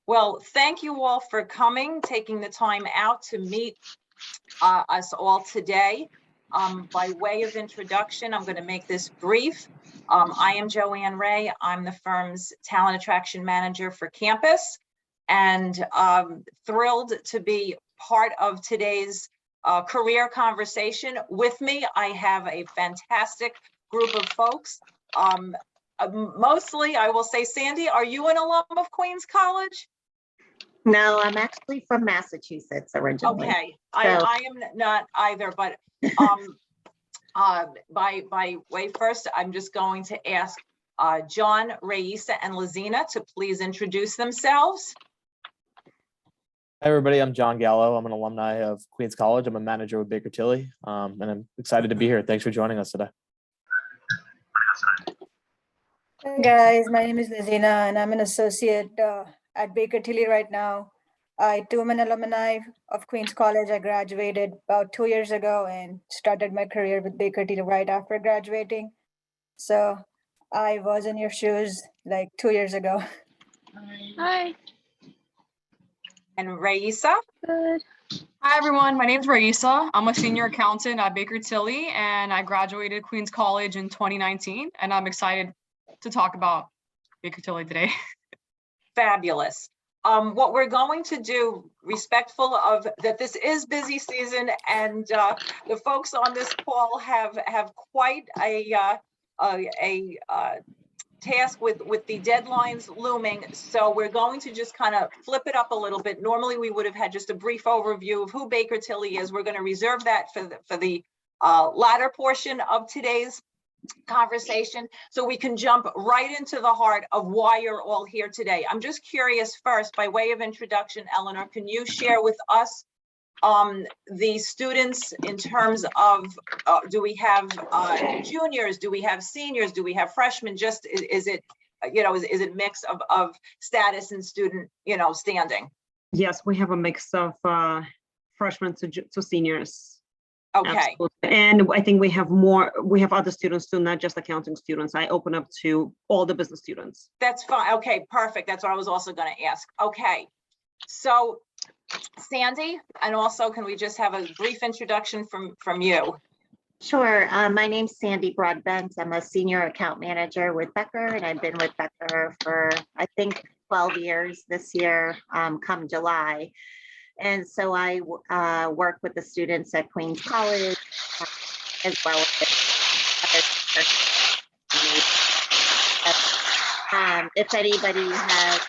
Well, thank you all for coming, taking the time out to meet us all today. By way of introduction, I'm going to make this brief. I am Joanne Ray. I'm the firm's talent attraction manager for campus, and thrilled to be part of today's career conversation. With me, I have a fantastic group of folks. Mostly, I will say, Sandy, are you an alum of Queens College? No, I'm actually from Massachusetts originally. Okay, I am not either, but by way first, I'm just going to ask John, Raisa, and Lazina to please introduce themselves. Hi, everybody. I'm John Gallo. I'm an alumni of Queens College. I'm a manager with Baker Tilly, and I'm excited to be here. Thanks for joining us today. Hey guys, my name is Lazina and I'm an associate at Baker Tilly right now. I too am an alumni of Queens College. I graduated about 2 years ago and started my career with Baker Tilly right after graduating. So I was in your shoes like 2 years ago. Hi. And Raisa. Good. Hi, everyone. My name is Raisa. I'm a senior accountant at Baker Tilly, and I graduated Queens College in 2019, and I'm excited to talk about Baker Tilly today. Fabulous. What we're going to do, respectful of that this is busy season, and the folks on this call have quite a task with the deadlines looming. So we're going to just kind of flip it up a little bit. Normally we would have had just a brief overview of who Baker Tilly is. We're going to reserve that for the latter portion of today's conversation, so we can jump right into the heart of why you're all here today. I'm just curious first, by way of introduction, Eleanor, can you share with us the students in terms of do we have juniors, do we have seniors, do we have freshmen? Just is it is it mix of status and student standing? Yes, we have a mix of freshmen to seniors. Okay. Absolutely. And I think we have other students too, not just accounting students. I open up to all the business students. That's fine. Okay, perfect. That's what I was also going to ask. Okay, so Sandy, and also can we just have a brief introduction from you? Sure. My name's Sandy Broadbent. I'm a senior account manager with Becker, and I've been with Becker for, I think, 12 years this year, come July. And so I work with the students at Queens College, as well as if anybody has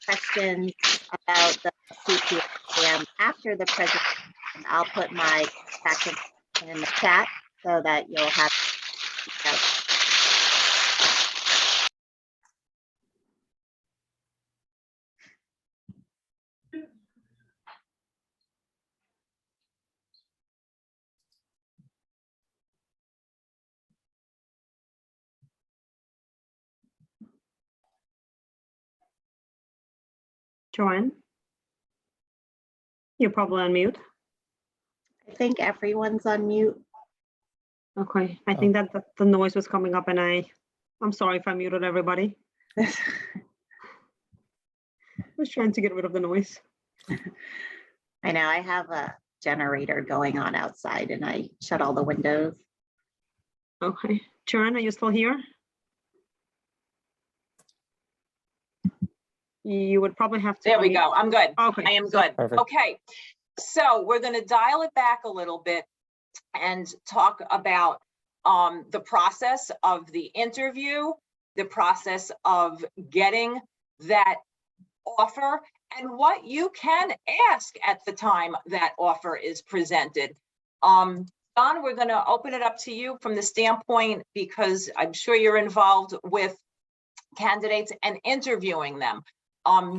questions about the CP exam after the presentation, I'll put my contact information in the chat so that you'll have. Joanne, you're probably on mute. I think everyone's on mute. Okay, I think that the noise was coming up, and I'm sorry if I muted everybody. I was trying to get rid of the noise. I know I have a generator going on outside and I shut all the windows. Okay, Joanne, are you still here? You would probably have to. There we go. I'm good. Okay. I am good. Perfect. Okay. So we're going to dial it back a little bit and talk about the process of the interview, the process of getting that offer, and what you can ask at the time that offer is presented. Don, we're going to open it up to you from the standpoint, because I'm sure you're involved with candidates and interviewing them.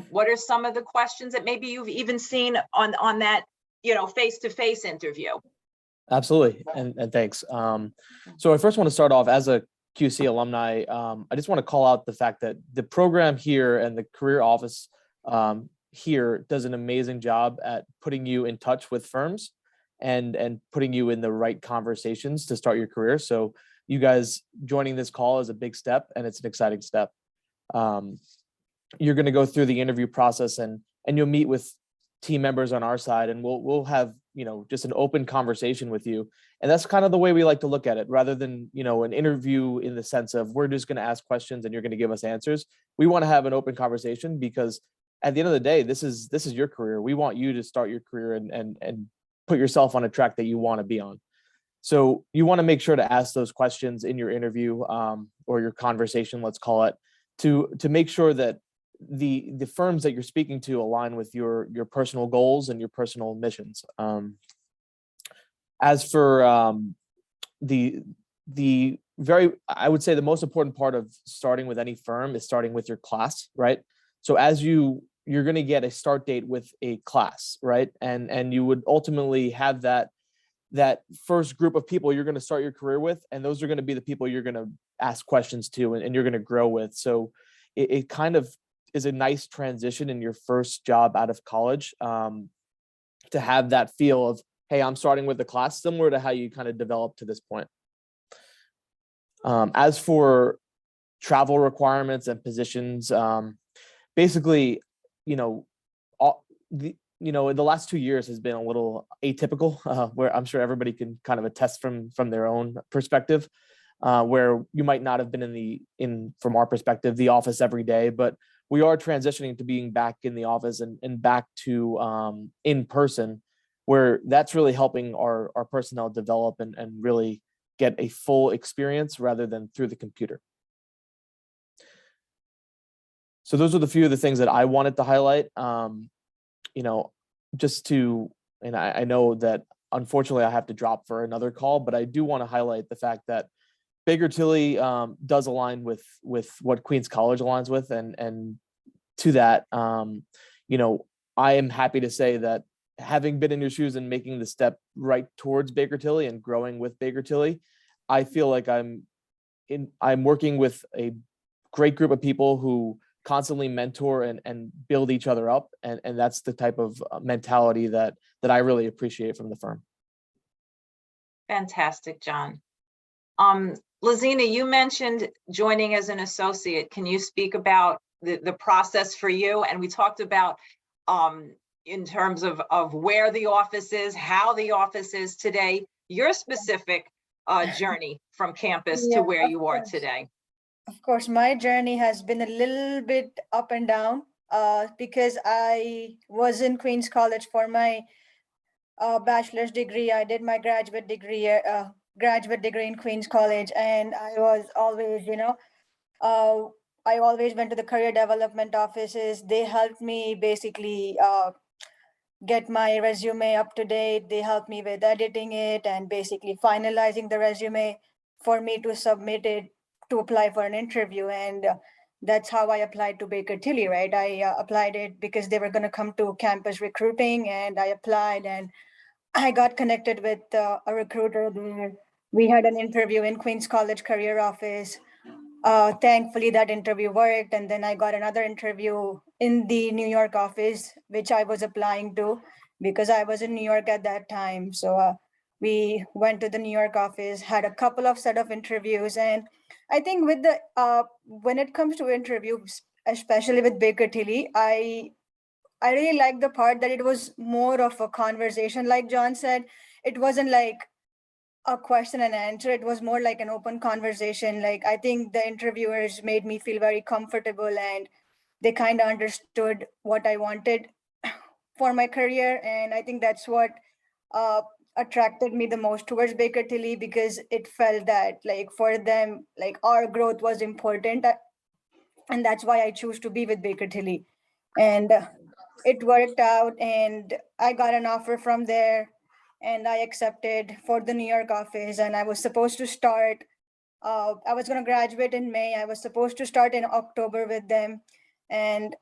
What are some of the questions that maybe you've even seen on that, face-to-face interview? Absolutely, and thanks. So I first want to start off as a QC alumni. I just want to call out the fact that the program here and the career office here does an amazing job at putting you in touch with firms and putting you in the right conversations to start your career. So you guys joining this call is a big step, and it's an exciting step. you're going to go through the interview process and you'll meet with team members on our side, and we'll have, just an open conversation with you. And that's kind of the way we like to look at it, rather than, an interview in the sense of we're just going to ask questions and you're going to give us answers. We want to have an open conversation because at the end of the day, this is your career. We want you to start your career and put yourself on a track that you want to be on. So you want to make sure to ask those questions in your interview, or your conversation, let's call it, to make sure that the firms that you're speaking to align with your personal goals and your personal missions. As for the I would say the most important part of starting with any firm is starting with your class, right? So as you're going to get a start date with a class, right? And you would ultimately have that first group of people you're going to start your career with, and those are going to be the people you're going to ask questions to and you're going to grow with. So it kind of is a nice transition in your first job out of college, to have that feel of, hey, I'm starting with the class, similar to how you kind of developed to this point. As for travel requirements and positions, basically, the last 2 years has been a little atypical, where I'm sure everybody can kind of attest from their own perspective, where you might not have been from our perspective, the office every day, but we are transitioning to being back in the office and back to in person, where that's really helping our personnel develop and really get a full experience rather than through the computer. So those are the few of the things that I wanted to highlight. And I know that unfortunately I have to drop for another call, but I do want to highlight the fact that Baker Tilly does align with what Queens College aligns with, and to that, I am happy to say that having been in your shoes and making the step right towards Baker Tilly and growing with Baker Tilly, I feel like I'm working with a great group of people who constantly mentor and build each other up, and that's the type of mentality that I really appreciate from the firm. Fantastic, John. Lazina, you mentioned joining as an associate. Can you speak about the process for you? And we talked about in terms of where the office is, how the office is today, your specific journey from campus to where you are today. Of course, my journey has been a little bit up and down because I was in Queens College for my bachelor's degree. I did my graduate degree in Queens College, and I was always, I always went to the career development offices. They helped me basically get my resume up to date. They helped me with editing it and basically finalizing the resume for me to submit it to apply for an interview. And that's how I applied to Baker Tilly, right? I applied it because they were going to come to campus recruiting, and I applied and I got connected with a recruiter there. We had an interview in Queens College career office. Thankfully, that interview worked. And then I got another interview in the New York office, which I was applying to because I was in New York at that time. So we went to the New York office, had a couple of set of interviews. And I think with when it comes to interviews, especially with Baker Tilly, I really like the part that it was more of a conversation. Like John said, it wasn't like a question and answer. It was more like an open conversation. Like, I think the interviewers made me feel very comfortable, and they kind of understood what I wanted for my career. And I think that's what attracted me the most towards Baker Tilly, because it felt that like for them, like our growth was important. And that's why I choose to be with Baker Tilly. And it worked out, and I got an offer from there, and I accepted for the New York office. And I was supposed to start, I was going to graduate in May. I was supposed to start in October with them. And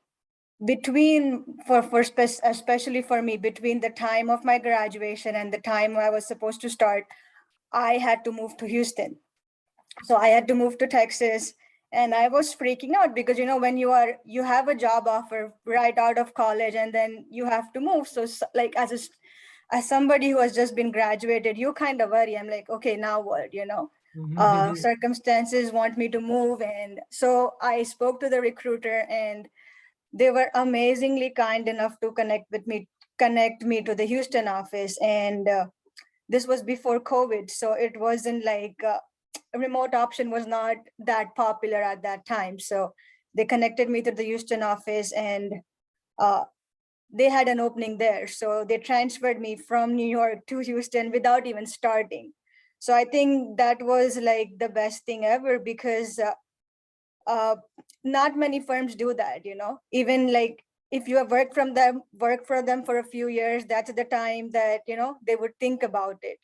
especially for me, between the time of my graduation and the time I was supposed to start, I had to move to Houston. So I had to move to Texas, and I was freaking out because, when you have a job offer right out of college and then you have to move. So like as somebody who has just been graduated, you kind of worry. I'm like, okay, now what, circumstances want me to move. And so I spoke to the recruiter, and they were amazingly kind enough to connect me to the Houston office. And this was before COVID, so it wasn't like a remote option was not that popular at that time. So they connected me to the Houston office, and they had an opening there. So they transferred me from New York to Houston without even starting. So I think that was like the best thing ever, because not many firms do that, even like if you have worked for them for a few years, that's the time that, they would think about it.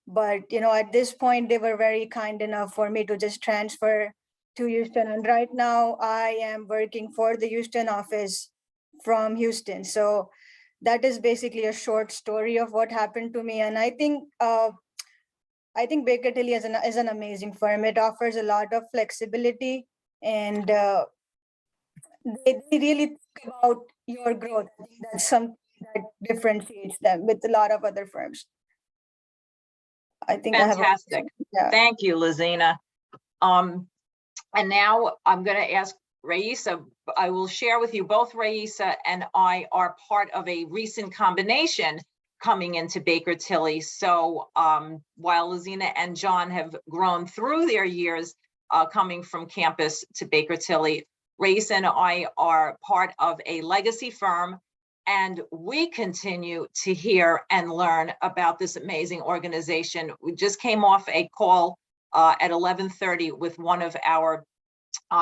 But, at this point, they were very kind enough for me to just transfer to Houston. And right now I am working for the Houston office from Houston. So that is basically a short story of what happened to me. And I think Baker Tilly is an amazing firm. It offers a lot of flexibility, and they really think about your growth. I think that's something that differentiates them with a lot of other firms. I think Fantastic. Yeah. Thank you, Lizina. And now I'm going to ask Raisa. I will share with you, both Raisa and I are part of a recent combination coming into Baker Tilly. So while Lizina and John have grown through their years coming from campus to Baker Tilly, Raisa and I are part of a legacy firm, and we continue to hear and learn about this amazing organization. We just came off a call at 11:30 with one of our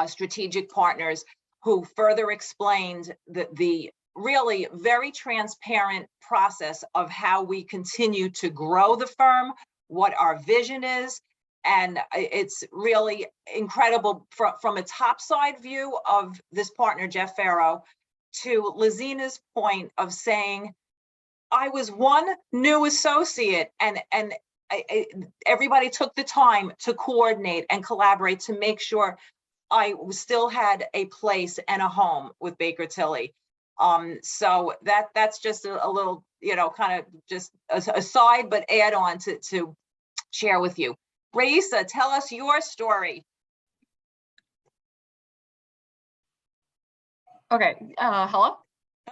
strategic partners, who further explained the really very transparent process of how we continue to grow the firm, what our vision is. And it's really incredible from a top side view of this partner, Jeff Farrow, to Lizina's point of saying, I was one new associate, and everybody took the time to coordinate and collaborate to make sure I still had a place and a home with Baker Tilly. So that's just a little, kind of just a side, but add on to share with you. Raisa, tell us your story. Okay, hello?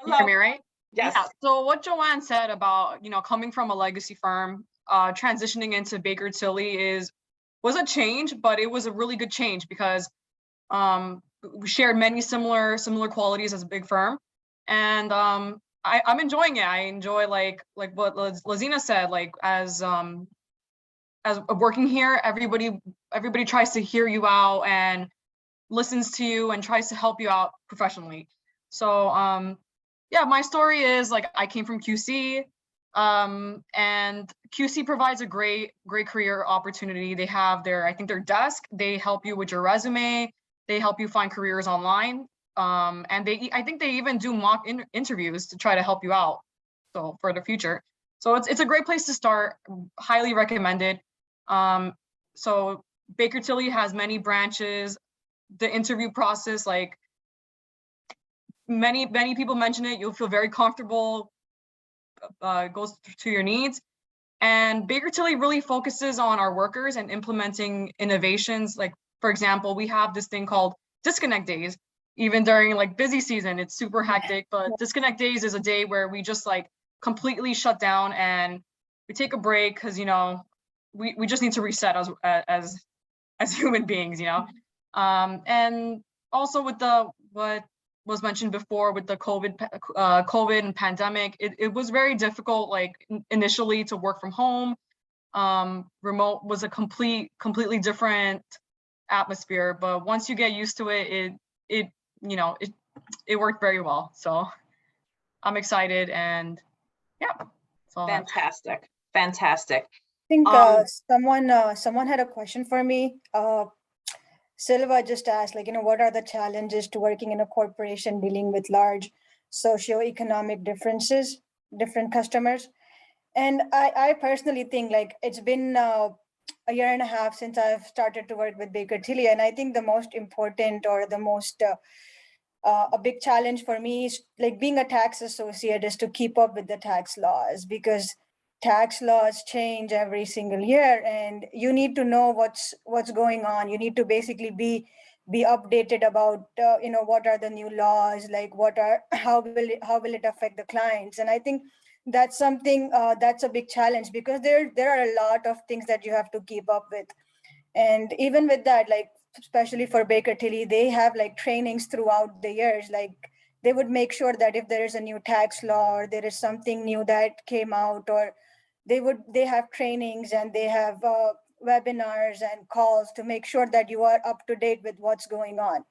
You hear me right? Yes. Yeah, so what Joanne said about, coming from a legacy firm, transitioning into Baker Tilly was a change, but it was a really good change because we shared many similar qualities as a big firm. And I'm enjoying it. I enjoy like what Lizina said, like as working here, everybody tries to hear you out and listens to you and tries to help you out professionally. So yeah, my story is like I came from QC, and QC provides a great career opportunity. They have their desk. They help you with your resume. They help you find careers online. And I think they even do mock interviews to try to help you out. So for the future. So it's a great place to start. Highly recommended. So Baker Tilly has many branches. The interview process, like many people mention it, you'll feel very comfortable, goes to your needs. And Baker Tilly really focuses on our workers and implementing innovations. Like, for example, we have this thing called disconnect days. Even during like busy season, it's super hectic, but disconnect days is a day where we just like completely shut down and we take a break because, we just need to reset as human beings, and also with what was mentioned before with the COVID and pandemic, it was very difficult, like initially to work from home. Remote was a completely different atmosphere, but once you get used to it, it worked very well. So I'm excited, and yeah. Fantastic. I think someone had a question for me. Silva just asked, what are the challenges to working in a corporation dealing with large socioeconomic differences, different customers? And I personally think it's been a year and a half since I've started to work with Baker Tilly. And I think the most important or the most a big challenge for me is being a tax associate is to keep up with the tax laws, because tax laws change every single year and you need to know what's going on. You need to basically be be updated about, what are the new laws, like how will it affect the clients? And I think that's something that's a big challenge, because there are a lot of things that you have to keep up with. And even with that, like, especially for Baker Tilly, they have like trainings throughout the years. Like, they would make sure that if there is a new tax law or there is something new that came out, or they have trainings and they have webinars and calls to make sure that you are up to date with what's going on.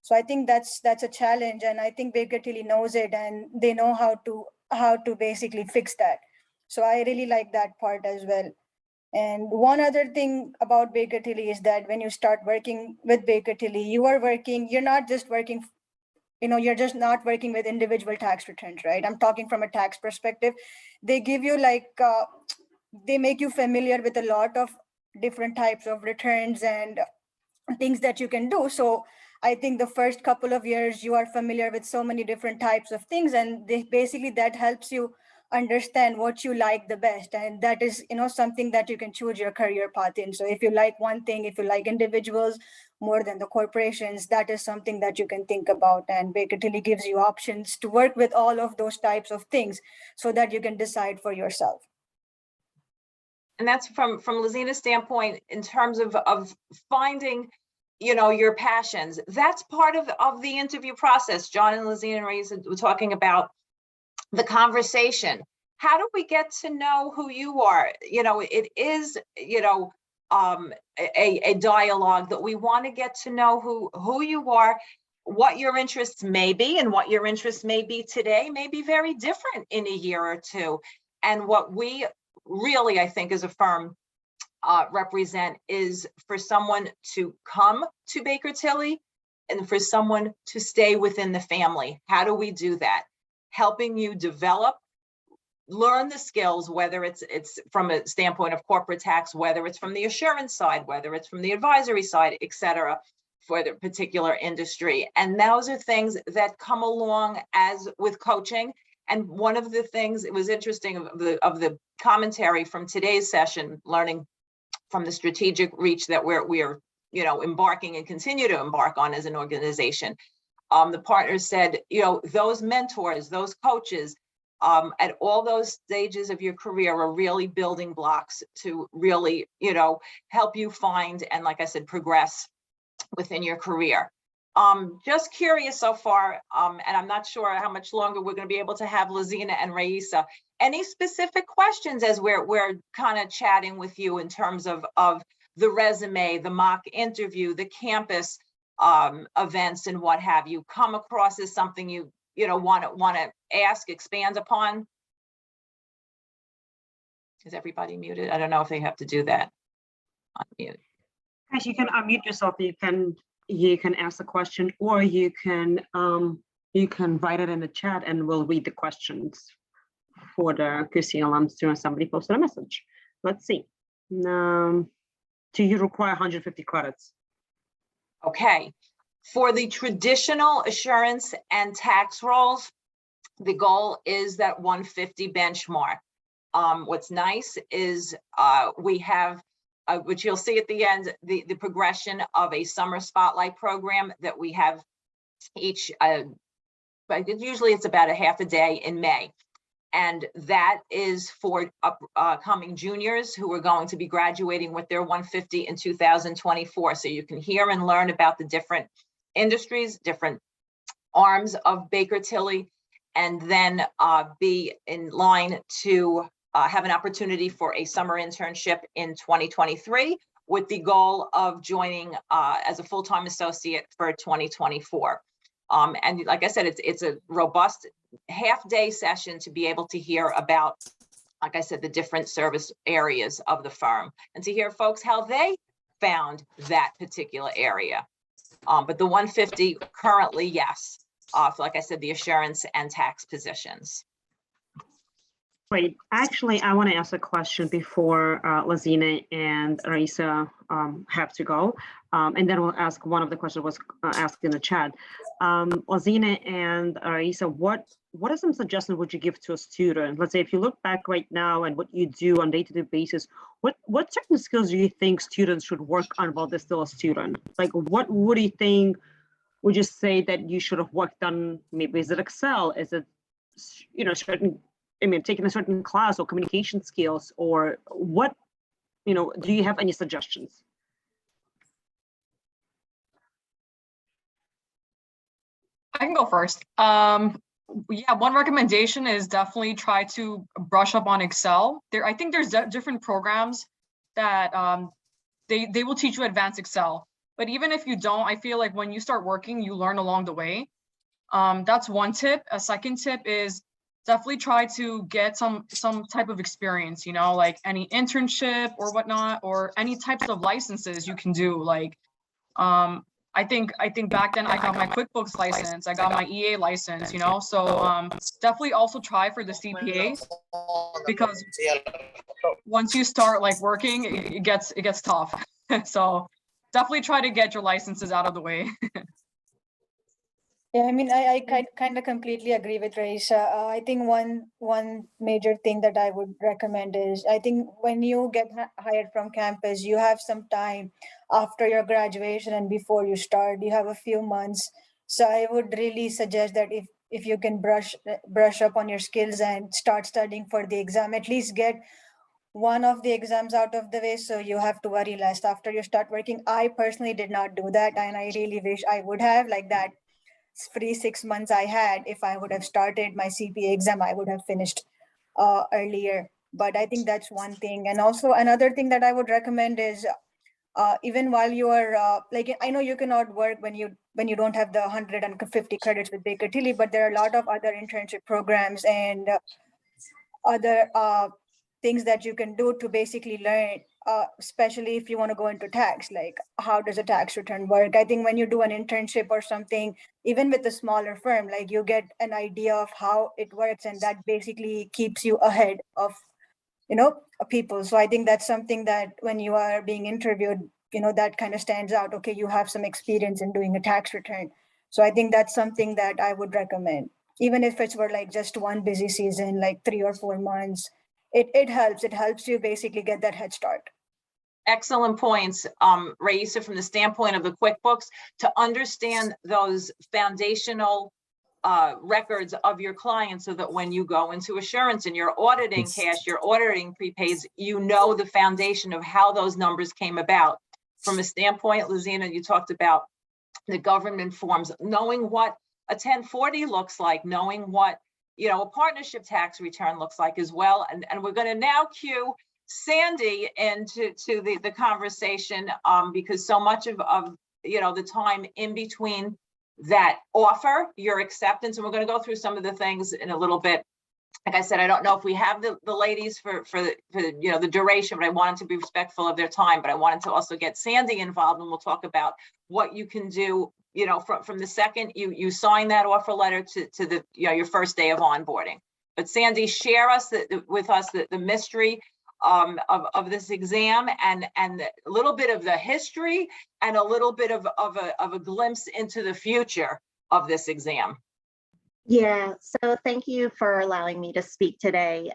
So I think that's a challenge, and I think Baker Tilly knows it, and they know how to basically fix that. So I really like that part as well. And one other thing about Baker Tilly is that when you start working with Baker Tilly, you're not just working, you're just not working with individual tax returns, right? I'm talking from a tax perspective. They give you they make you familiar with a lot of different types of returns and things that you can do. So I think the first couple of years you are familiar with so many different types of things, and basically that helps you understand what you like the best, and that is something that you can choose your career path in. So if you like one thing, if you like individuals more than the corporations, that is something that you can think about. And Baker Tilly gives you options to work with all of those types of things so that you can decide for yourself. And that's from Lizina's standpoint, in terms of finding, your passions. That's part of the interview process. John and Lizina and Raisa were talking about the conversation. How do we get to know who you are? It is, a dialogue that we want to get to know who you are, what your interests may be, and what your interests may be today may be very different in a year or two. And what we really, I think, as a firm represent is for someone to come to Baker Tilly and for someone to stay within the family. How do we do that? Helping you develop, learn the skills, whether it's from a standpoint of corporate tax, whether it's from the assurance side, whether it's from the advisory side, et cetera, for the particular industry. And those are things that come along as with coaching. And one of the things, it was interesting of the commentary from today's session, learning from the strategic reach that we're embarking and continue to embark on as an organization. The partners said, those mentors, those coaches, at all those stages of your career are really building blocks to really, help you find and, like I said, progress within your career. Just curious so far, and I'm not sure how much longer we're going to be able to have Lizina and Raisa. Any specific questions as we're kind of chatting with you in terms of the resume, the mock interview, the campus events, and what have you come across as something you want to ask, expand upon? Is everybody muted? I don't know if they have to do that. Unmute. Guys, you can unmute yourself. You can ask the question, or you can write it in the chat, and we'll read the questions for the QC alums too. And somebody posted a message. Let's see. Do you require 150 credits? Okay. For the traditional assurance and tax roles, the goal is that 150 benchmark. What's nice is we have, which you'll see at the end, the progression of a summer spotlight program that we have each, but usually it's about a half a day in May. And that is for upcoming juniors who are going to be graduating with their 150 in 2024. So you can hear and learn about the different industries, different arms of Baker Tilly, and then be in line to have an opportunity for a summer internship in 2023 with the goal of joining as a full-time associate for 2024. And like I said, it's a robust half-day session to be able to hear about, like I said, the different service areas of the firm, and to hear folks how they found that particular area. But the 150 currently, yes, for, like I said, the assurance and tax positions. Great. Actually, I want to ask a question before Lazina and Raisa have to go. And then we'll ask one of the questions was asked in the chat. Lazina and Raisa, what are some suggestions would you give to a student? Let's say if you look back right now and what you do on day-to-day basis, what certain skills do you think students should work on while they're still a student? Like what do you think, would you say that you should have worked on? Maybe is it Excel? Is it, certain, taking a certain class or communication skills, or what, do you have any suggestions? I can go first. Yeah, one recommendation is definitely try to brush up on Excel. I think there's different programs that they will teach you advanced Excel. But even if you don't, I feel like when you start working, you learn along the way. That's one tip. A second tip is definitely try to get some type of experience, like any internship or whatnot, or any types of licenses you can do. Like, I think back then I got my QuickBooks license, I got my EA license, so definitely also try for the CPA, because once you start like working, it gets tough. So definitely try to get your licenses out of the way. Yeah, I mean, I kind of completely agree with Raisa. I think one major thing that I would recommend is, I think when you get hired from campus, you have some time after your graduation and before you start, you have a few months. So I would really suggest that if you can brush up on your skills and start studying for the exam, at least get one of the exams out of the way, so you have to worry less after you start working. I personally did not do that, and I really wish I would have. Like that free 6 months I had, if I would have started my CPA exam, I would have finished earlier. But I think that's one thing. And also another thing that I would recommend is, even while you are like, I know you cannot work when you don't have the 150 credits with Baker Tilly, but there are a lot of other internship programs and other things that you can do to basically learn, especially if you want to go into tax, like how does a tax return work? I think when you do an internship or something, even with a smaller firm, like you get an idea of how it works, and that basically keeps you ahead of people. So I think that's something that when you are being interviewed, that kind of stands out. Okay, you have some experience in doing a tax return. So I think that's something that I would recommend, even if it's for like just one busy season, like 3 or 4 months. It helps you basically get that head start. Excellent points, Raisa, from the standpoint of the QuickBooks, to understand those foundational records of your clients, so that when you go into assurance and you're auditing cash, you're auditing prepaids, the foundation of how those numbers came about. From a standpoint, Lazina, you talked about the government forms, knowing what a 1040 looks like, knowing what a partnership tax return looks like as well. And we're going to now cue Sandy into the conversation, because so much of the time in between that offer, your acceptance, and we're going to go through some of the things in a little bit. Like I said, I don't know if we have the ladies for the duration, but I wanted to be respectful of their time. But I wanted to also get Sandy involved, and we'll talk about what you can do, from the second you sign that offer letter to the your first day of onboarding. But Sandy, share with us the mystery of this exam, and a little bit of the history, and a little bit of a glimpse into the future of this exam. Yeah, so thank you for allowing me to speak today.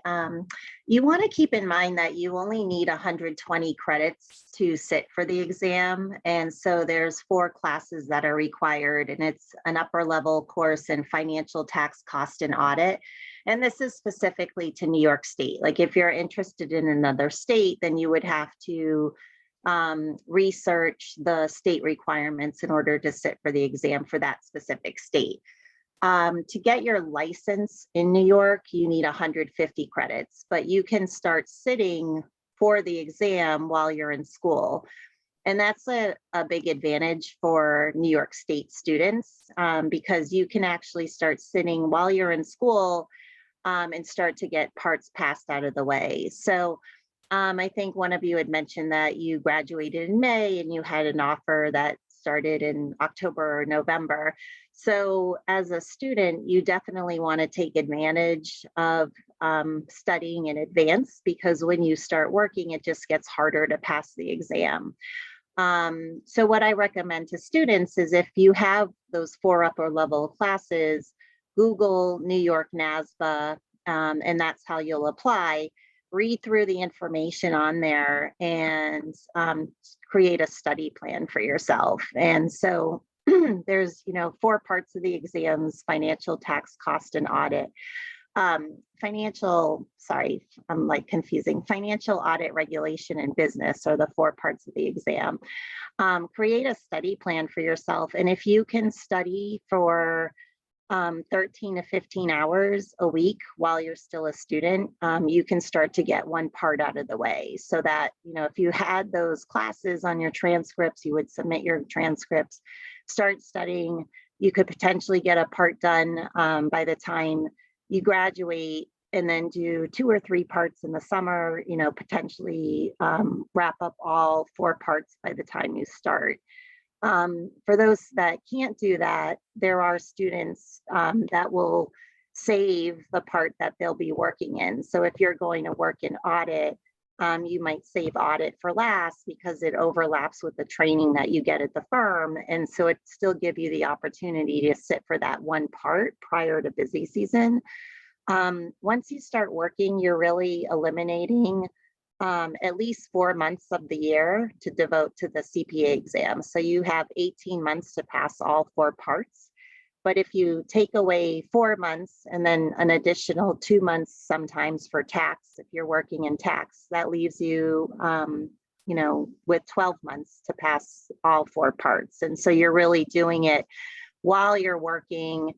You want to keep in mind that you only need 120 credits to sit for the exam. And so there's 4 classes that are required, and it's an upper level course in financial tax cost and audit. And this is specifically to New York State. Like if you're interested in another state, then you would have to research the state requirements in order to sit for the exam for that specific state. To get your license in New York, you need 150 credits, but you can start sitting for the exam while you're in school. And that's a big advantage for New York State students, because you can actually start sitting while you're in school and start to get parts passed out of the way. So I think one of you had mentioned that you graduated in May and you had an offer that started in October or November. So as a student, you definitely want to take advantage of studying in advance, because when you start working, it just gets harder to pass the exam. So what I recommend to students is, if you have those 4 upper level classes, Google New York NASBA, and that's how you'll apply. Read through the information on there and create a study plan for yourself. And so there's, 4 parts of the exams: financial, tax, cost, and audit. Financial, audit, regulation, and business are the 4 parts of the exam. Create a study plan for yourself. And if you can study for 13 to 15 hours a week while you're still a student, you can start to get one part out of the way, so that, if you had those classes on your transcripts, you would submit your transcripts, start studying. You could potentially get a part done by the time you graduate, and then do 2 or 3 parts in the summer, potentially wrap up all 4 parts by the time you start. For those that can't do that, there are students that will save the part that they'll be working in. So if you're going to work in audit, you might save audit for last, because it overlaps with the training that you get at the firm. And so it still give you the opportunity to sit for that one part prior to busy season. Once you start working, you're really eliminating at least 4 months of the year to devote to the CPA exam. So you have 18 months to pass all 4 parts. But if you take away 4 months and then an additional 2 months sometimes for tax, if you're working in tax, that leaves you, with 12 months to pass all 4 parts. And so you're really doing it while you're working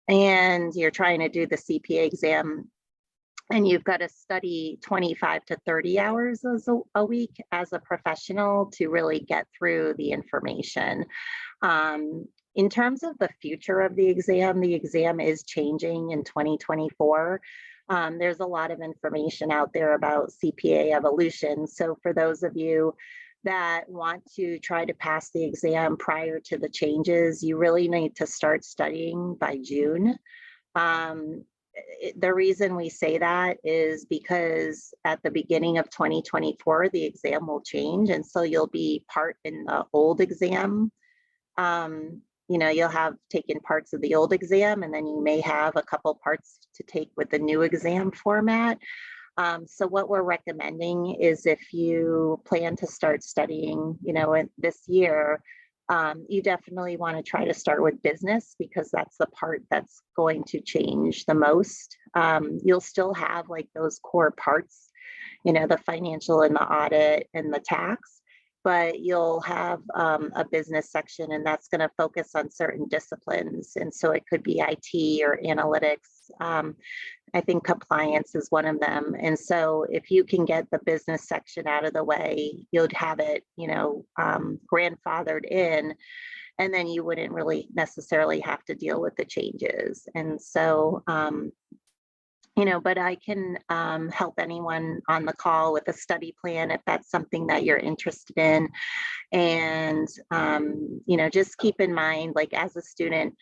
and you're trying to do the CPA exam. And you've got to study 25 to 30 hours a week as a professional to really get through the information. In terms of the future of the exam is changing in 2024. There's a lot of information out there about CPA evolution. So for those of you that want to try to pass the exam prior to the changes, you really need to start studying by June. The reason we say that is because at the beginning of 2024, the exam will change. And so you'll be part in the old exam. You'll have taken parts of the old exam, and then you may have a couple parts to take with the new exam format. So what we're recommending is, if you plan to start studying, this year, you definitely want to try to start with business, because that's the part that's going to change the most. You'll still have like those core parts, the financial and the audit and the tax, but you'll have a business section, and that's going to focus on certain disciplines. And so it could be IT or analytics. I think compliance is one of them. And so if you can get the business section out of the way, you'd have it, grandfathered in, and then you wouldn't really necessarily have to deal with the changes. And so, but I can help anyone on the call with a study plan if that's something that you're interested in. And, just keep in mind, like as a student,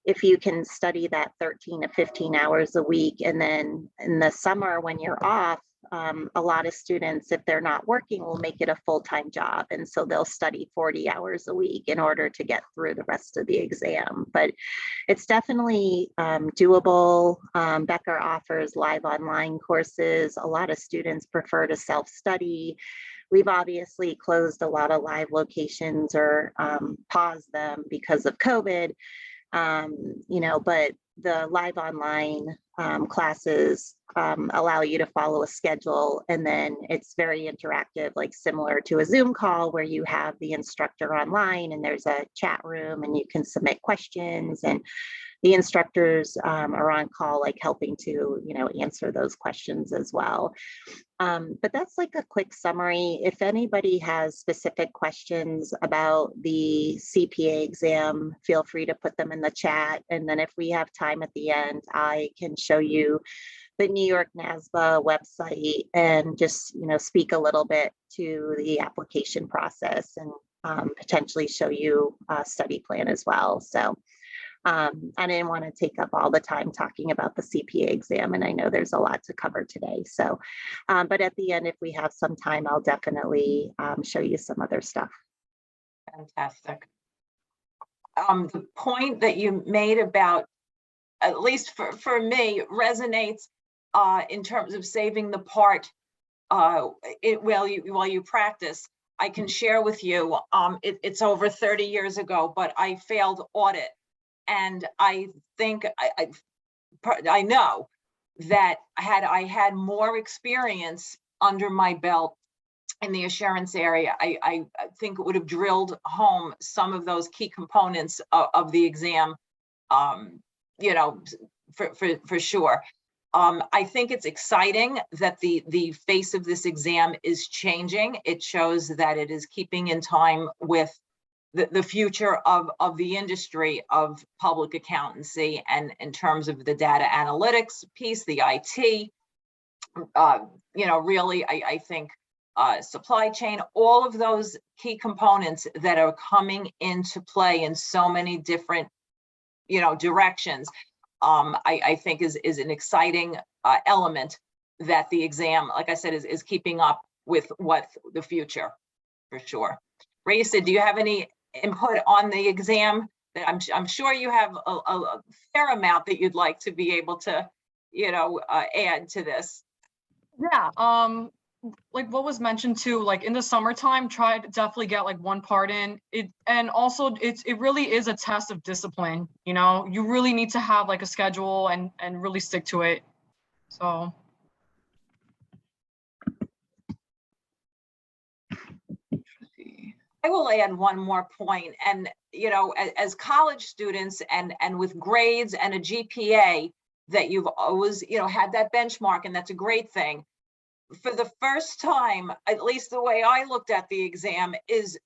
if you can study that 13 to 15 hours a week, and then in the summer when you're off, a lot of students, if they're not working, will make it a full-time job. And so they'll study 40 hours a week in order to get through the rest of the exam. But it's definitely doable. Becker offers live online courses. A lot of students prefer to self-study. We've obviously closed a lot of live locations or paused them because of COVID. But the live online classes allow you to follow a schedule, and then it's very interactive, like similar to a Zoom call where you have the instructor online and there's a chat room and you can submit questions, and the instructors are on call, like helping to, answer those questions as well. But that's like a quick summary. If anybody has specific questions about the CPA exam, feel free to put them in the chat. And then if we have time at the end, I can show you the New York NASBA website and just, speak a little bit to the application process. And potentially show you a study plan as well. So I didn't want to take up all the time talking about the CPA exam, and I know there's a lot to cover today. So, but at the end, if we have some time, I'll definitely show you some other stuff. Fantastic. The point that you made about, at least for me, resonates in terms of saving the part while you practice. I can share with you, it's over 30 years ago, but I failed audit. And I think I know that had I had more experience under my belt in the assurance area, I think it would have drilled home some of those key components of the exam, you know, for sure. I think it's exciting that the face of this exam is changing. It shows that it is keeping in time with the future of the industry of public accountancy, and in terms of the data analytics piece, the IT, you know, really, I think supply chain, all of those key components that are coming into play in so many different, you know, directions, I think is an exciting element that the exam, like I said, is keeping up with what the future, for sure. Raisa, do you have any input on the exam? That I'm sure you have a fair amount that you'd like to be able to, you know, add to this. Yeah, like what was mentioned too, like in the summertime, try to definitely get like one part in it. And also it really is a test of discipline. You know, you really need to have like a schedule and really stick to it. So. I will add one more point, and you know, as college students and with grades and a GPA, that you've always, you know, had that benchmark, and that's a great thing. For the first time, at least the way I looked at the exam, is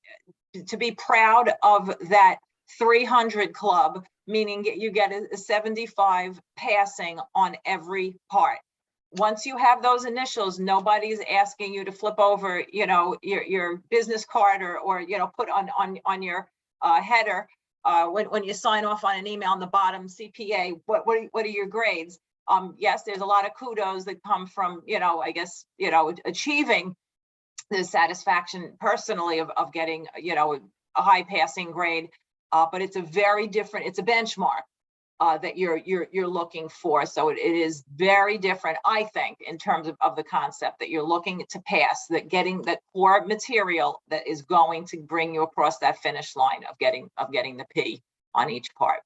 to be proud of that 300 club, meaning you get a 75 passing on every part. Once you have those initials, nobody's asking you to flip over, you know, your business card or you know, put on your header when you sign off on an email on the bottom, CPA, what are your grades? Yes, there's a lot of kudos that come from, you know, I guess, you know, achieving the satisfaction personally of getting, you know, a high passing grade, but it's a very different, it's a benchmark that you're looking for. So it is very different, I think, in terms of the concept that you're looking to pass, that getting that core material that is going to bring you across that finish line of getting the P on each part.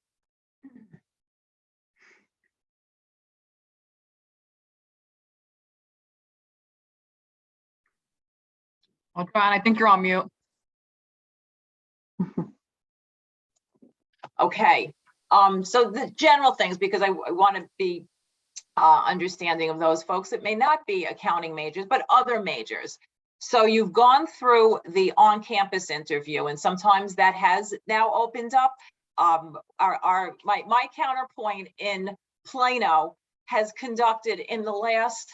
I'll try, and I think you're on mute. Okay, so the general things, because I want to be understanding of those folks that may not be accounting majors, but other majors. So you've gone through the on-campus interview, and sometimes that has now opened up. My counterpoint in Plano has conducted in the last,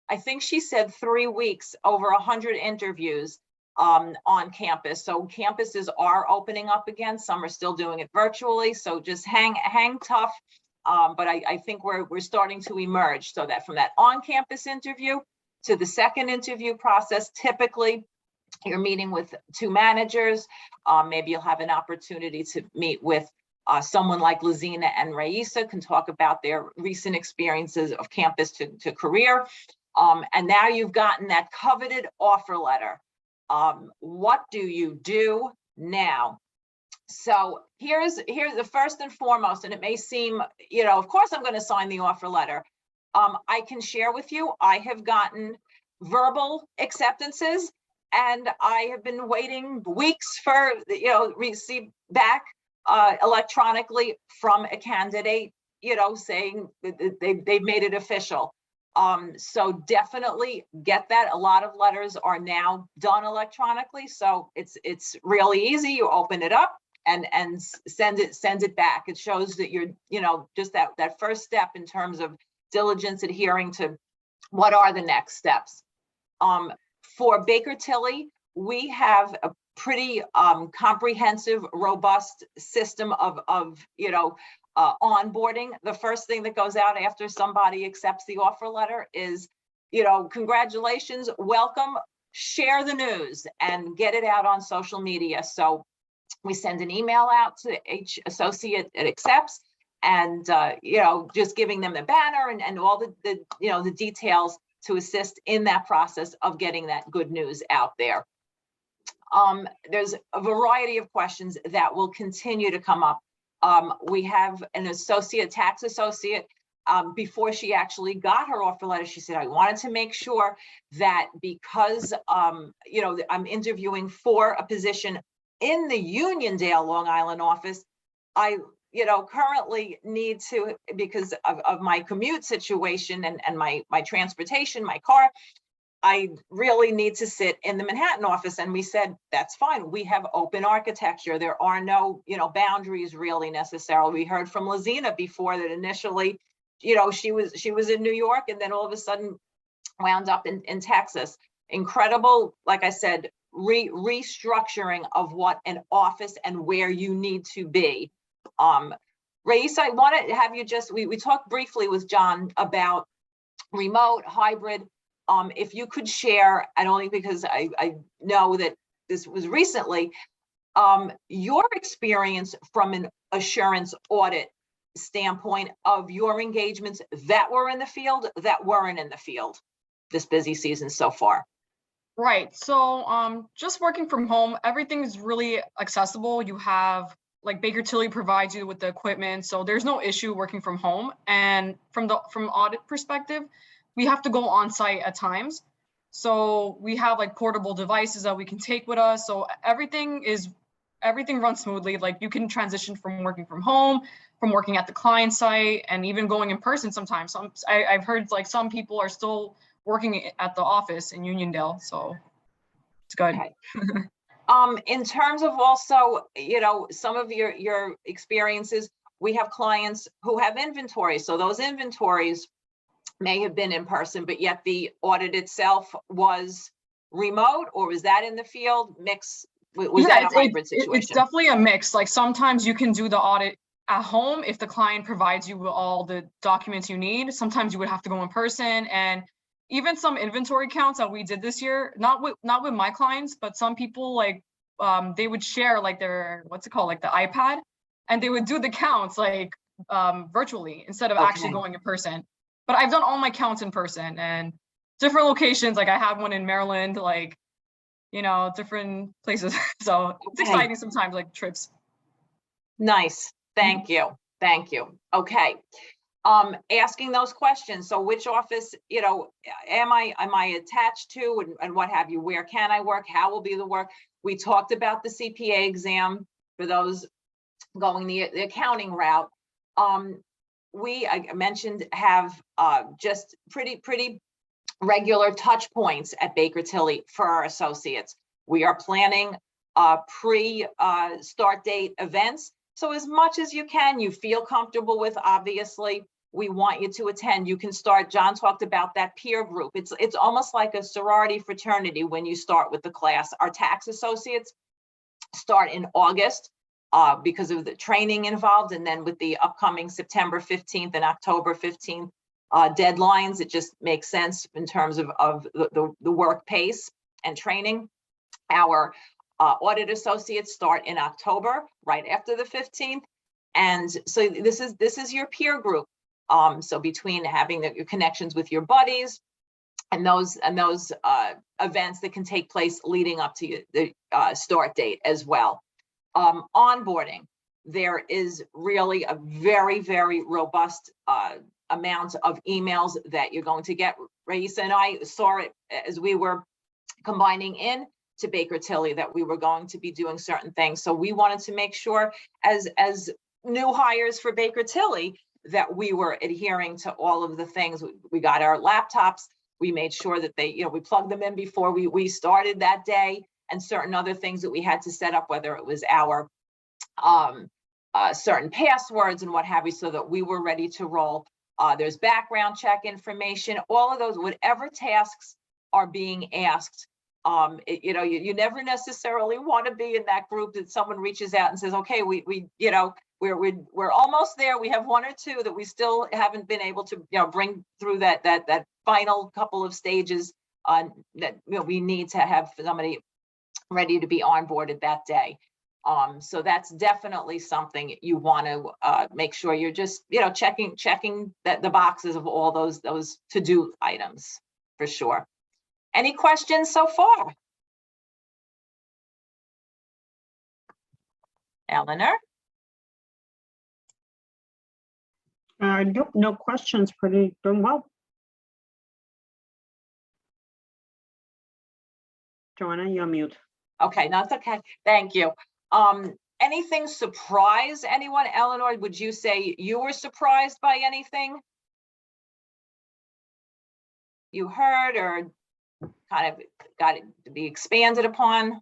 I think she said 3 weeks, over 100 interviews on campus. So campuses are opening up again. Some are still doing it virtually. So just hang tough. But I think we're starting to emerge, so that from that on-campus interview to the second interview process, typically you're meeting with 2 managers. Maybe you'll have an opportunity to meet with someone like Lazina and Raisa, can talk about their recent experiences of campus to career. And now you've gotten that coveted offer letter. What do you do now? So here's the first and foremost, and it may seem, you know, of course I'm going to sign the offer letter. I can share with you, I have gotten verbal acceptances, and I have been waiting weeks for, you know, receive back electronically from a candidate, you know, saying they've made it official. So definitely get that. A lot of letters are now done electronically, so it's really easy. You open it up and send it back. It shows that you're, you know, just that first step in terms of diligence, adhering to what are the next steps. For Baker Tilly, we have pretty comprehensive, robust system of onboarding. The first thing that goes out after somebody accepts the offer letter is, congratulations, welcome, share the news and get it out on social media. So we send an email out to each associate that accepts, and just giving them the banner and all the details to assist in that process of getting that good news out there. There's a variety of questions that will continue to come up. We have an tax associate. Before she actually got her offer letter, she said, I wanted to make sure that because I'm interviewing for a position in the Uniondale, Long Island office, I currently need to, because of my commute situation and my transportation, my car, I really need to sit in the Manhattan office. And we said, that's fine. We have open architecture. There are no, boundaries really necessarily. We heard from Lazina before that initially, she was in New York and then all of a sudden wound up in Texas. Incredible, like I said, restructuring of what an office and where you need to be. Raisa, I want to have you we talked briefly with John about remote, hybrid. If you could share, and only because I know that this was recently, your experience from an assurance audit standpoint of your engagements that were in the field, that weren't in the field this busy season so far. Right. So just working from home, everything is really accessible. You have, like, Baker Tilly provides you with the equipment, so there's no issue working from home. And from audit perspective, we have to go on site at times. So we have like portable devices that we can take with us. So everything runs smoothly. Like, you can transition from working from home, from working at the client site, and even going in person sometimes. I've heard like some people are still working at the office in Uniondale, so it's good. Okay. In terms of also, some of your experiences, we have clients who have inventory. So those inventories may have been in person, but yet the audit itself was remote, or was that in the field? Mix? Was that a hybrid situation? It's definitely a mix. Like, sometimes you can do the audit at home if the client provides you with all the documents you need. Sometimes you would have to go in person, and even some inventory counts that we did this year, not with my clients, but some people, like, they would share like their, what's it called, like the iPad, and they would do the counts like virtually instead of actually going in person. But I've done all my counts in person, and different locations. Like, I have one in Maryland, like, different places. So it's exciting sometimes, like trips. Nice. Thank you. Thank you. Okay. Asking those questions. So which office, am I attached to, and what have you? Where can I work? How will be the work? We talked about the CPA exam for those going the accounting route. I mentioned, have just pretty regular touch points at Baker Tilly for our associates. We are planning pre-start date events. So as much as you feel comfortable with, obviously, we want you to attend. You can start, John talked about that peer group. It's almost like a sorority fraternity when you start with the class. Our tax associates start in August because of the training involved. And then with the upcoming September 15th and October 15th deadlines, it just makes sense in terms of the work pace and training. Our audit associates start in October, right after the 15th. And so this is your peer group. So between having your connections with your buddies and those events that can take place leading up to the start date as well. Onboarding, there is really a very, very robust amount of emails that you're going to get. Raisa and I saw it as we were combining in to Baker Tilly that we were going to be doing certain things. So we wanted to make sure as new hires for Baker Tilly that we were adhering to all of the things. We got our laptops. We made sure that we plugged them in before we started that day, and certain other things that we had to set up, whether it was our certain passwords and what have you, so that we were ready to roll. There's background check information, all of those, whatever tasks are being asked You never necessarily want to be in that group that someone reaches out and says, okay, we're almost there. We have one or two that we still haven't been able to, bring through that final couple of stages that we need to have somebody ready to be onboarded that day. So that's definitely something you want to make sure you're just, checking the boxes of all those to-do items for sure. Any questions so far? Eleanor? Nope, no questions, pretty doing well. Joanna, you're mute. Okay, no, it's okay. Thank you. Anything surprise anyone? Eleanor, would you say you were surprised by anything you heard or kind of got it to be expanded upon?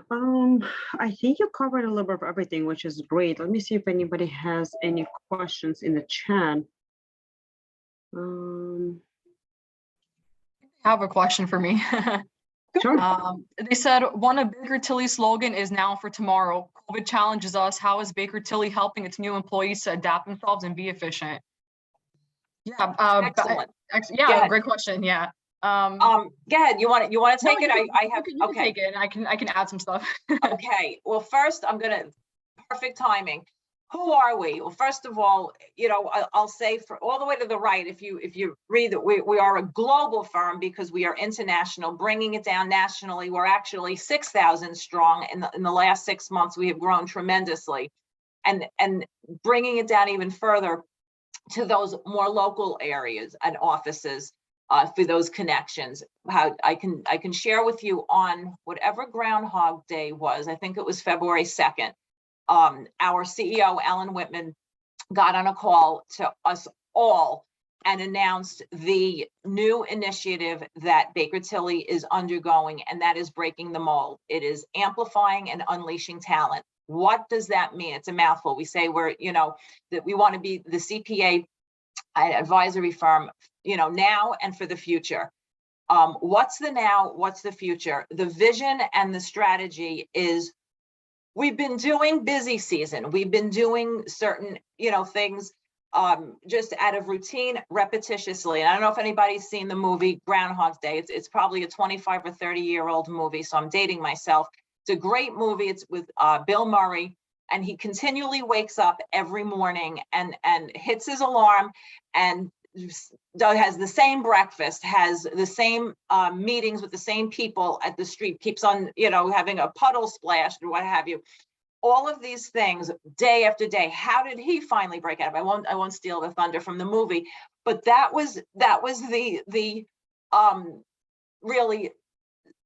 I think you covered a little bit of everything, which is great. Let me see if anybody has any questions in the chat. I have a question for me. Sure. They said one of Baker Tilly's slogan is now for tomorrow. COVID challenges us. How is Baker Tilly helping its new employees to adapt themselves and be efficient? Yeah. Excellent. Yeah. Great question. Yeah. Go ahead. You want to take it? I have. You can Okay. take it, and I can add some stuff. Okay. Well, first perfect timing. Who are we? Well, first of all, I'll say for all the way to the right, if you read that we are a global firm because we are international, bringing it down nationally. We're actually 6,000 strong. In the last 6 months, we have grown tremendously, and bringing it down even further to those more local areas and offices for those connections. How I can share with you on whatever Groundhog Day was. I think it was February 2nd. Our CEO, Ellen Whitman, got on a call to us all and announced the new initiative that Baker Tilly is undergoing, and that is breaking the mold. It is amplifying and unleashing talent. What does that mean? It's a mouthful. We say that we want to be the CPA advisory firm, now and for the future. What's the now? What's the future? The vision and the strategy is, we've been doing busy season. We've been doing certain, things just out of routine, repetitiously. And I don't know if anybody's seen the movie Groundhog Day. It's probably a 25 or 30-year-old movie, so I'm dating myself. It's a great movie. It's with Bill Murray, and he continually wakes up every morning and hits his alarm and has the same breakfast, has the same meetings with the same people at the street, keeps on, having a puddle splashed or what have you. All of these things day after day. How did he finally break out? I won't steal the thunder from the movie, but that was the really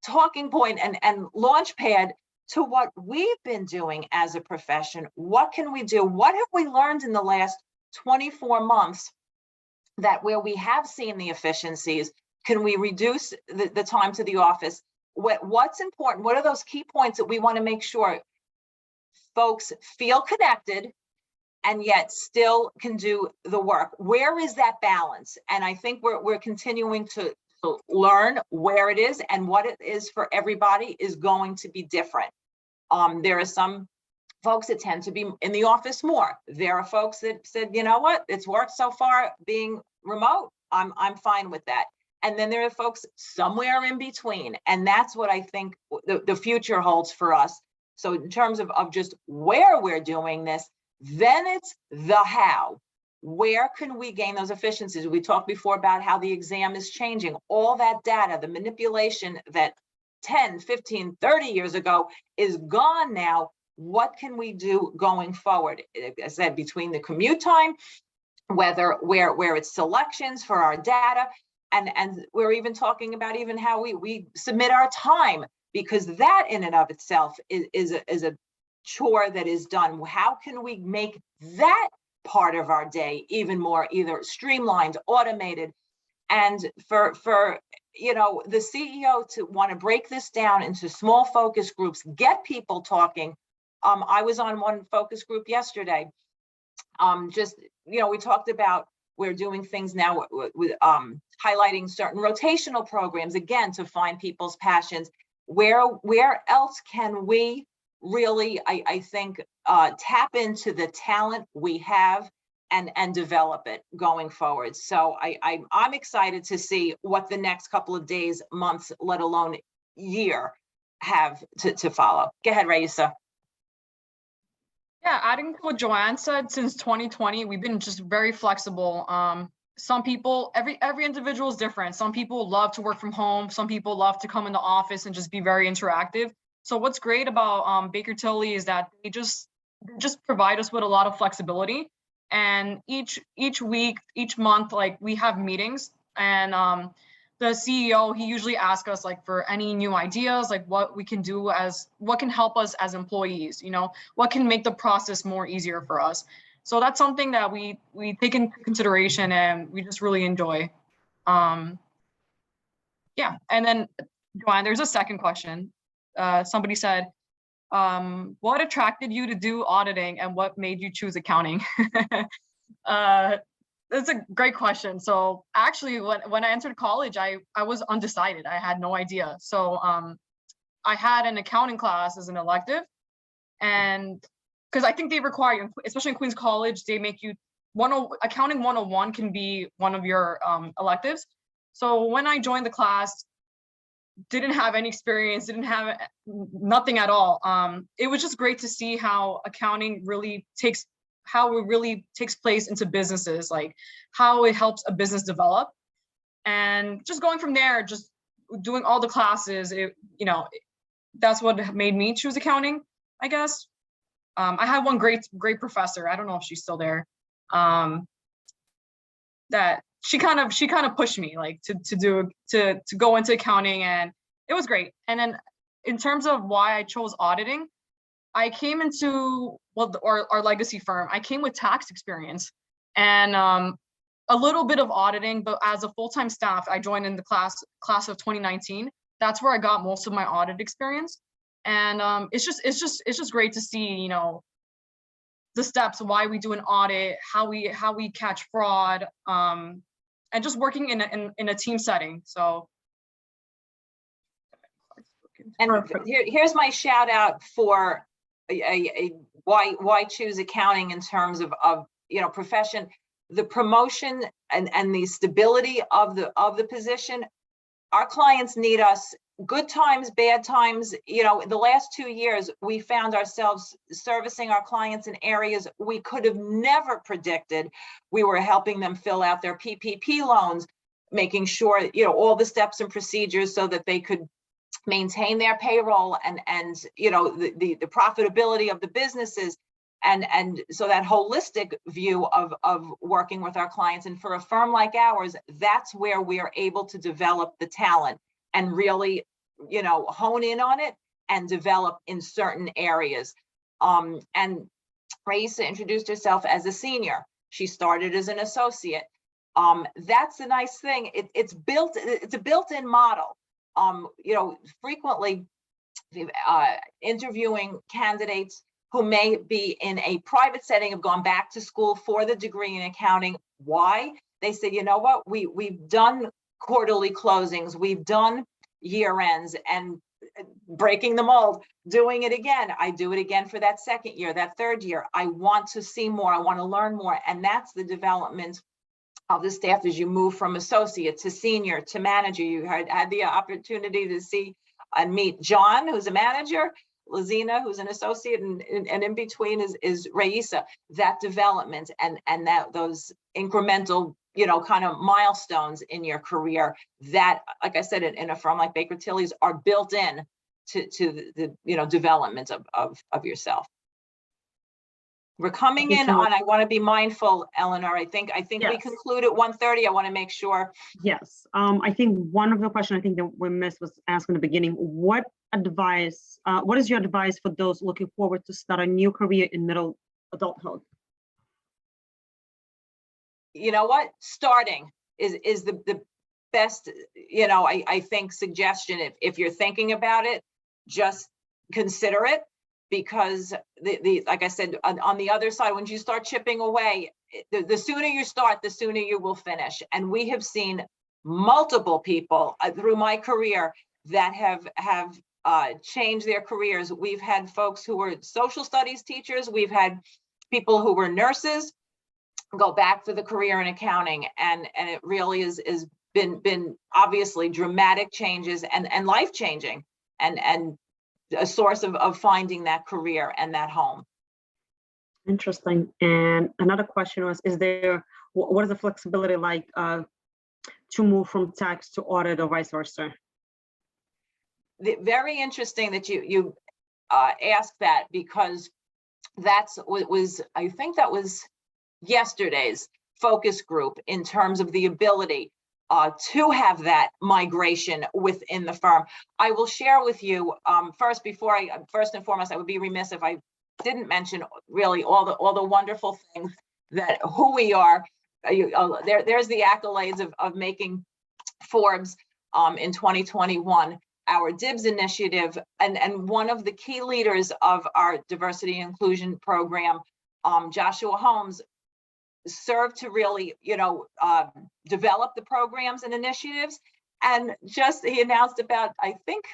talking point and launch pad to what we've been doing as a profession. What can we do? What have we learned in the last 24 months that where we have seen the efficiencies, can we reduce the time to the office? What's important? What are those key points that we want to make sure folks feel connected and yet still can do the work? Where is that balance? And I think we're continuing to learn where it is, and what it is for everybody is going to be different. There are some folks that tend to be in the office more. There are folks that said, you know what, it's worked so far being remote. I'm fine with that. And then there are folks somewhere in between. And that's what I think the future holds for us. So in terms of just where we're doing this, then it's the how. Where can we gain those efficiencies? We talked before about how the exam is changing. All that data, the manipulation that 10, 15, 30 years ago is gone now. What can we do going forward? As I said, between the commute time, where it's selections for our data, and we're even talking about even how we submit our time, because that in and of itself is a chore that is done. How can we make that part of our day even more either streamlined, automated? And for the CEO to want to break this down into small focus groups, get people talking. I was on one focus group yesterday. We talked about We're doing things now with highlighting certain rotational programs, again, to find people's passions. Where else can we really, I think, tap into the talent we have and develop it going forward? So I'm excited to see what the next couple of days, months, let alone year have to follow. Go ahead, Raisa. Yeah, adding to what Joanne said, since 2020, we've been just very flexible. Some people, every individual is different. Some people love to work from home. Some people love to come in the office and just be very interactive. So what's great about Baker Tilly is that they just provide us with a lot of flexibility. And each week, each month, like we have meetings, and the CEO, he usually asks us like for any new ideas, like what we can do what can help us as employees, what can make the process more easier for us. So that's something that we take into consideration and we just really enjoy. Yeah, and then Joanne, there's a second question. Somebody said, what attracted you to do auditing and what made you choose accounting? That's a great question. So actually, when I entered college, I was undecided. I had no idea. So I had an accounting class as an elective, and because I think they require, especially in Queens College, they make you accounting 101 can be one of your electives. So when I joined the class, didn't have any experience, didn't have nothing at all. It was just great to see how accounting really takes place into businesses, like how it helps a business develop. And just going from there, just doing all the classes, that's what made me choose accounting, I guess. I had one great professor, I don't know if she's still there, that she kind of pushed me like to go into accounting, and it was great. And then in terms of why I chose auditing, I came into our legacy firm. I came with tax experience and a little bit of auditing, but as a full-time staff, I joined in the class of 2019. That's where I got most of my audit experience, and it's just great to see the steps, why we do an audit, how we catch fraud, and just working in a team setting. So. And here's my shout out for why choose accounting in terms of profession, the promotion and the stability of the position. Our clients need us, good times, bad times. The last 2 years, we found ourselves servicing our clients in areas we could have never predicted. We were helping them fill out their PPP loans, making sure, all the steps and procedures so that they could maintain their payroll and the profitability of the businesses. And so that holistic view of working with our clients. And for a firm like ours, that's where we are able to develop the talent and really, hone in on it and develop in certain areas. And Raisa introduced herself as a senior. She started as an associate. That's a nice thing. It's a built-in model. Frequently interviewing candidates who may be in a private setting, have gone back to school for the degree in accounting. Why? They said, you know what, we've done quarterly closings, we've done year ends, and breaking the mold, doing it again. I do it again for that second year, that third year. I want to see more, I want to learn more. And that's the development of the staff as you move from associate to senior to manager. You had the opportunity to see and meet John, who's a manager, Lazina, who's an associate, and in between is Raisa. That development and that those incremental, kind of milestones in your career that, like I said, in a firm like Baker Tilly's, are built in to the development of yourself. We're coming in on, I want to be mindful, Eleanor. I think yes. We conclude at 1:30. I want to make sure. Yes. I think one of the questions I think that we missed was asked in the beginning. What is your advice for those looking forward to start a new career in middle adulthood? You know what? Starting is the best, I think, suggestion. If you're thinking about it, just consider it. because like I said, on the other side, when you start chipping away, the sooner you start, the sooner you will finish. And we have seen multiple people through my career that have changed their careers. We've had folks who were social studies teachers. We've had people who were nurses go back for the career in accounting, and it really is been obviously dramatic changes and life changing, and a source of finding that career and that home. Interesting. And another question was, what is the flexibility like to move from tax to audit or vice versa? Very interesting that you asked that, because that's what was, I think that was yesterday's focus group in terms of the ability to have that migration within the firm. I will share with you first and foremost, I would be remiss if I didn't mention really all the wonderful things that who we are. There's the accolades of making Forbes in 2021. Our DIBS initiative, and one of the key leaders of our diversity and inclusion program, Joshua Holmes, served to really, develop the programs and initiatives. And just he announced about, I think,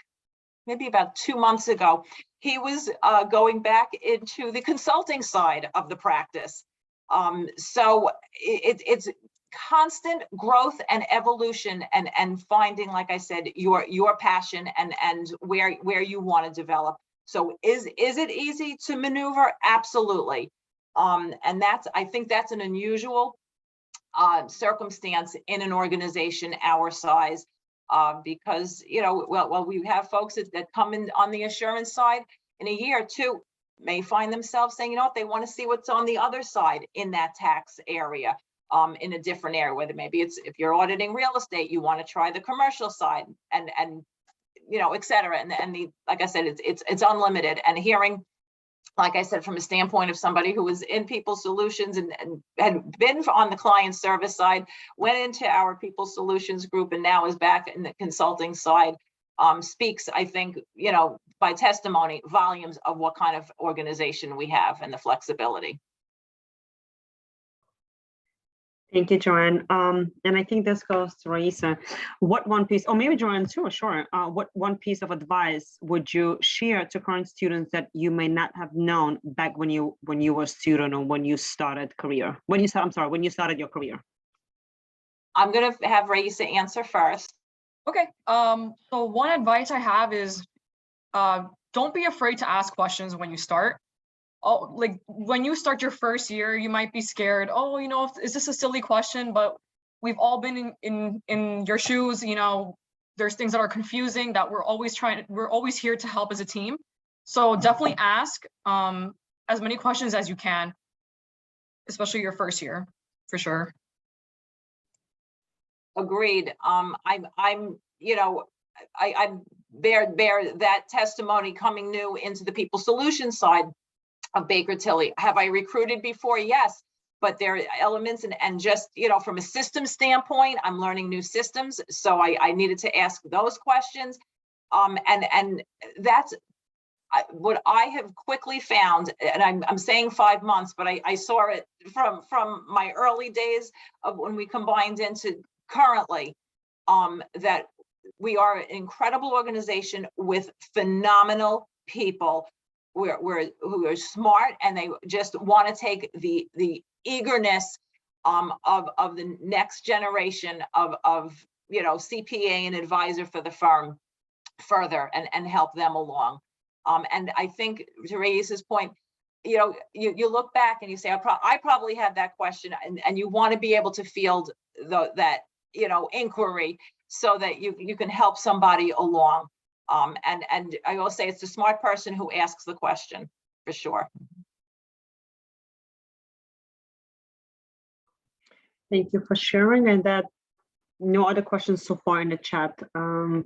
maybe about 2 months ago, he was going back into the consulting side of the practice. So it's constant growth and evolution, and finding, like I said, your passion and where you want to develop. So is it easy to maneuver? Absolutely. And I think that's an unusual circumstance in an organization our size, because well, we have folks that come in on the assurance side in a year or two may find themselves saying, they want to see what's on the other side in that tax area, in a different area, whether maybe it's, if you're auditing real estate, you want to try the commercial side, and et cetera. And like I said, it's unlimited. And hearing, like I said, from a standpoint of somebody who was in People Solutions and had been on the client service side, went into our People Solutions group, and now is back in the consulting side, speaks, I think, by testimony, volumes of what kind of organization we have and the flexibility. Thank you, Joanne. And I think this goes to Raisa. What one piece, or maybe Joanne too, sure. What one piece of advice would you share to current students that you may not have known back when you were a student, or when you started when you started your career? I'm going to have Raisa answer first. Okay. So one advice I have is, don't be afraid to ask questions when you start. Like when you start your first year, you might be scared. Is this a silly question? But we've all been in your shoes. There's things that are confusing that we're always here to help as a team. So definitely ask as many questions as you can, especially your first year, for sure. Agreed. I bear that testimony coming new into the People Solutions side of Baker Tilly. Have I recruited before? Yes, but there are elements and just, from a system standpoint, I'm learning new systems. So I needed to ask those questions. And that's what I have quickly found, and I'm saying 5 months, but I saw it from my early days of when we combined into currently, that we are an incredible organization with phenomenal people who are smart, and they just want to take the eagerness of the next generation of CPA and advisor for the firm further and help them along. And I think, to Raisa's point, you look back and you say, I probably had that question, and you want to be able to field that inquiry so that you can help somebody along. And I will say it's the smart person who asks the question, for sure. Thank you for sharing. And that no other questions so far in the chat. Do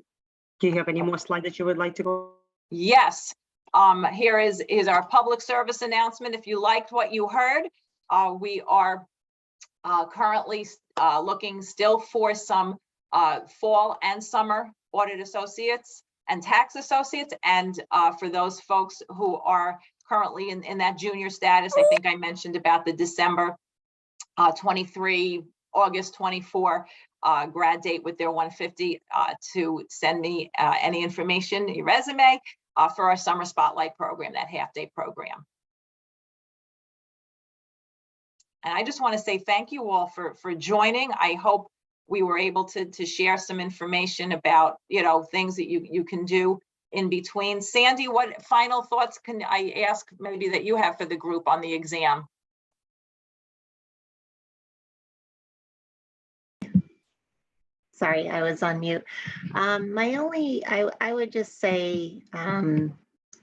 you have any more slides that you would like to go? Yes. Here is our public service announcement. If you liked what you heard, we are currently looking still for some fall and summer audit associates. and tax associates. And for those folks who are currently in that junior status, I think I mentioned about the December 23, August 24 grad date with their 150 to send me any information, your resume for our summer spotlight program, that half-day program. And I just want to say thank you all for joining. I hope we were able to share some information about, things that you can do in between. Sandy, what final thoughts can I ask maybe that you have for the group on the exam? Sorry, I was on mute. I would just say, the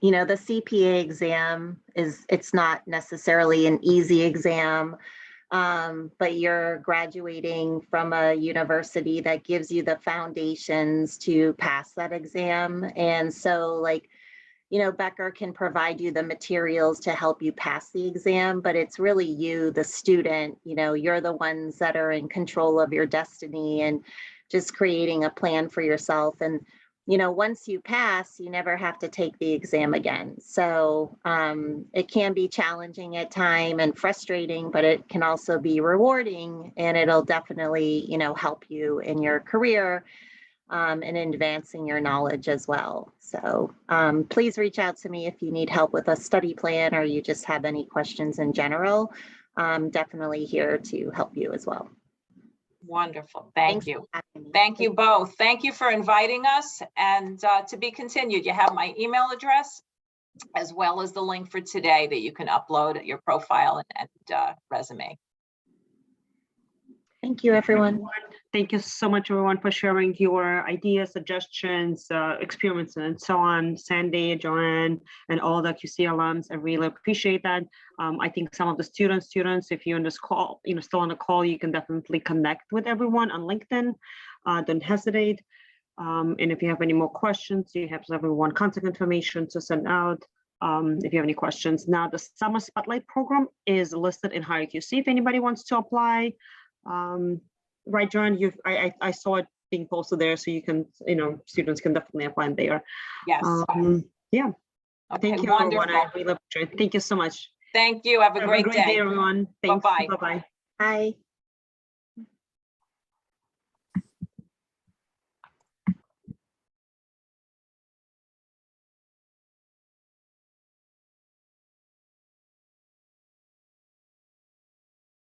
CPA exam it's not necessarily an easy exam, but you're graduating from a university that gives you the foundations to pass that exam. And so Becker can provide you the materials to help you pass the exam, but it's really you, the student, you're the ones that are in control of your destiny and just creating a plan for yourself. And, once you pass, you never have to take the exam again. So it can be challenging at time and frustrating, but it can also be rewarding, and it'll definitely, help you in your career and advancing your knowledge as well. So please reach out to me if you need help with a study plan or you just have any questions in general. I'm definitely here to help you as well. Wonderful. Thank you. For having me. Thank you both. Thank you for inviting us, and to be continued. You have my email address as well as the link for today that you can upload your profile and resume. Thank you, everyone. Thank you so much, everyone, for sharing your ideas, suggestions, experiments, and so on. Sandy, Joanne, and all the QC alums, I really appreciate that. I think some of the students, if you're on this call, still on the call, you can definitely connect with everyone on LinkedIn. Don't hesitate. And if you have any more questions, you have everyone contact information to send out. If you have any questions. Now, the Summer Spotlight program is listed in Hire QC if anybody wants to apply. Right, John, I saw it being posted there, so you can, students can definitely apply there. Yes. Yeah. Okay, Thank you, wonderful. everyone. I really appreciate it. Thank you so much. Thank you. Have a great day. Everyone. Thanks. Bye-bye. Bye-bye. Bye.